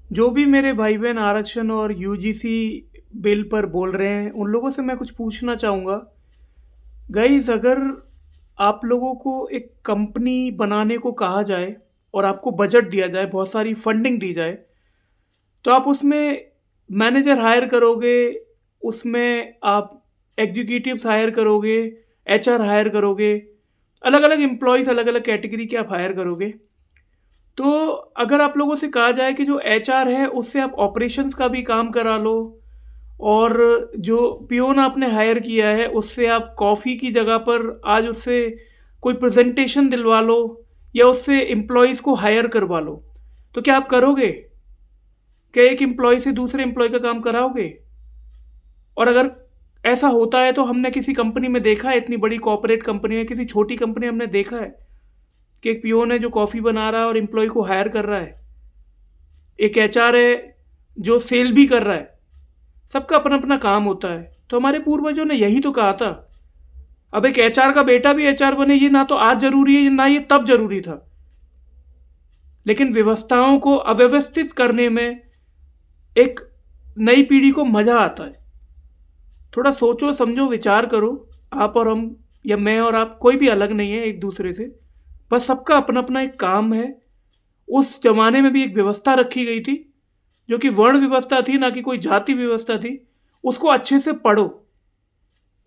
जो भी मेरे भाई बहन आरक्षण और यूजीसी बिल पर बोल रहे हैं उन लोगों से मैं कुछ पूछना चाहूँगा। गाइस, अगर आप लोगों को एक कंपनी बनाने को कहा जाए और आपको बजट दिया जाए, बहुत सारी फंडिंग दी जाए, तो आप उसमें मैनेजर हायर करोगे, उसमें आप एग्जीक्यूटिव्स हायर करोगे, एचआर हायर करोगे, अलग अलग एम्प्लॉयज़, अलग अलग कैटेगरी के आप हायर करोगे। तो अगर आप लोगों से कहा जाए कि जो एचआर है उससे आप ऑपरेशंस का भी काम करा लो, और जो पियोन आपने हायर किया है उससे आप कॉफ़ी की जगह पर आज उससे कोई प्रेजेंटेशन दिलवा लो, या उससे एम्प्लॉयज़ को हायर करवा लो, तो क्या आप करोगे? क्या एक एम्प्लॉय से दूसरे एम्प्लॉय का काम कराओगे? और अगर ऐसा होता है तो हमने किसी कंपनी में देखा है, इतनी बड़ी कॉर्पोरेट कंपनी में, किसी छोटी कंपनी में हमने देखा है कि एक पियोन है जो कॉफ़ी बना रहा है और एम्प्लॉय को हायर कर रहा है, एक एचआर है जो सेल भी कर रहा है। सबका अपना अपना काम होता है। तो हमारे पूर्वजों ने यही तो कहा था। अब एक एचआर का बेटा भी एचआर बने, ये ना तो आज जरूरी है ना ये तब जरूरी था। लेकिन व्यवस्थाओं को अव्यवस्थित करने में एक नई पीढ़ी को मजा आता है। थोड़ा सोचो, समझो, विचार करो। आप और हम, या मैं और आप, कोई भी अलग नहीं है एक दूसरे से। बस सबका अपना अपना एक काम है। उस जमाने में भी एक व्यवस्था रखी गई थी जो कि वर्ण व्यवस्था थी, ना कि कोई जाति व्यवस्था थी। उसको अच्छे से पढ़ो।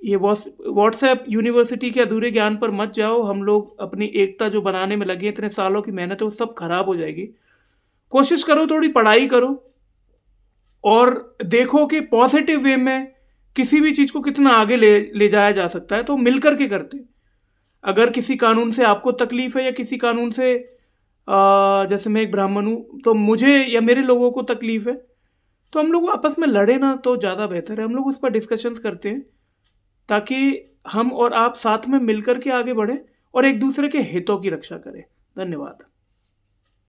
ये व्हाट्सएप यूनिवर्सिटी के अधूरे ज्ञान पर मत जाओ। हम लोग अपनी एकता जो बनाने में लगे हैं, इतने सालों की मेहनत है, वो सब खराब हो जाएगी। कोशिश करो, थोड़ी पढ़ाई करो और देखो कि पॉजिटिव वे में किसी भी चीज़ को कितना आगे ले ले जाया जा सकता है, तो मिल करके करते हैं। अगर किसी कानून से आपको तकलीफ है, या किसी कानून से जैसे मैं एक ब्राह्मण हूँ तो मुझे या मेरे लोगों को तकलीफ है, तो हम लोग आपस में लड़े ना तो ज़्यादा बेहतर है। हम लोग उस पर डिस्कशंस करते हैं ताकि हम और आप साथ में मिलकर के आगे बढ़ें और एक दूसरे के हितों की रक्षा करें। धन्यवाद।